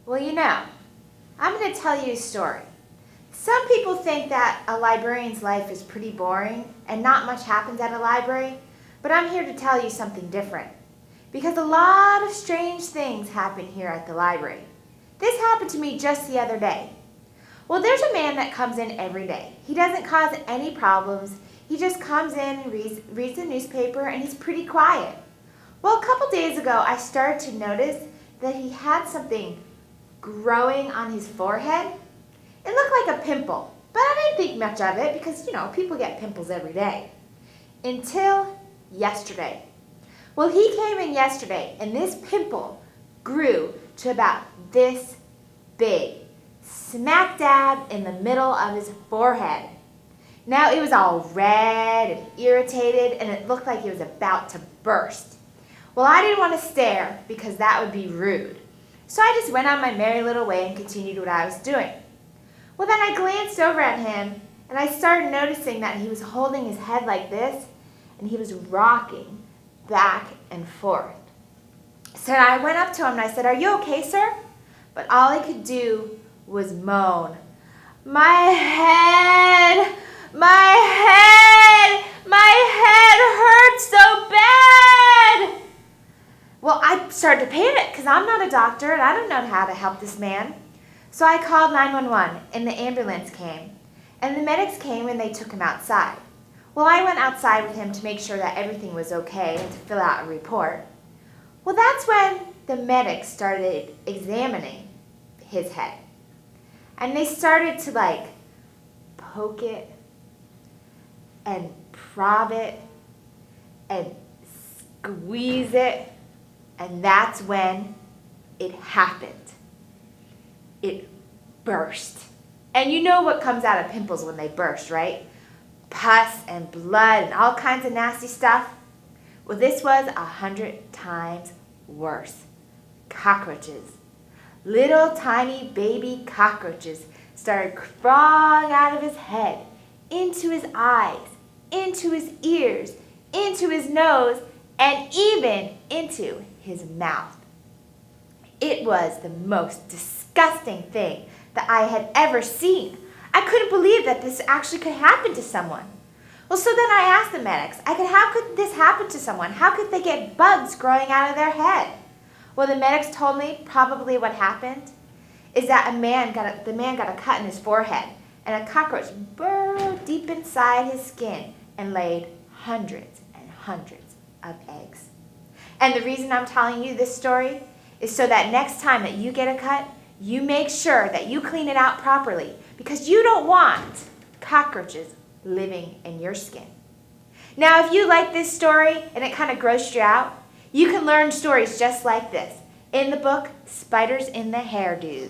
Well, I'm going to tell you a story. Some people think that a librarian's life is pretty boring and not much happens at a library, but I'm here to tell you something different. Because a lot of strange things happen here at the library. This happened to me just the other day. Well, there's a man that comes in every day. He doesn't cause any problems. He just comes in and reads the newspaper, and he's pretty quiet. Well, a couple days ago, I started to notice that he had something growing on his forehead. It looked like a pimple, but I didn't think much of it because, people get pimples every day. Until yesterday. Well, he came in yesterday, and this pimple grew to about this big, smack dab in the middle of his forehead. Now it was all red and irritated, and it looked like it was about to burst. Well, I didn't want to stare because that would be rude. So I just went on my merry little way and continued what I was doing. Well, then I glanced over at him, and I started noticing that he was holding his head like this, and he was rocking back and forth. So I went up to him and I said, "Are you okay, sir?" But all he could do was moan. My head hurts so bad. Well, I started to panic because I'm not a doctor and I don't know how to help this man. So I called 911 and the ambulance came. And the medics came and they took him outside. Well, I went outside with him to make sure that everything was okay and to fill out a report. Well, that's when the medics started examining his head. And they started to poke it and prob it and squeeze it. And that's when it happened. It burst. And you know what comes out of pimples when they burst, right? Pus and blood and all kinds of nasty stuff. Well, this was 100 times worse. Cockroaches. Little tiny baby cockroaches started crawling out of his head, into his eyes, into his ears, into his nose, and even into his mouth. It was the most disgusting thing that I had ever seen. I couldn't believe that this actually could happen to someone. Well, so then I asked the medics, how could this happen to someone? How could they get bugs growing out of their head? Well, the medics told me probably what happened is that the man got a cut in his forehead, and a cockroach burrowed deep inside his skin and laid hundreds and hundreds of eggs. And the reason I'm telling you this story is so that next time that you get a cut, you make sure that you clean it out properly because you don't want cockroaches living in your skin. Now, if you like this story and it kind of grossed you out, you can learn stories just like this in the book, Spiders in the Hairdos.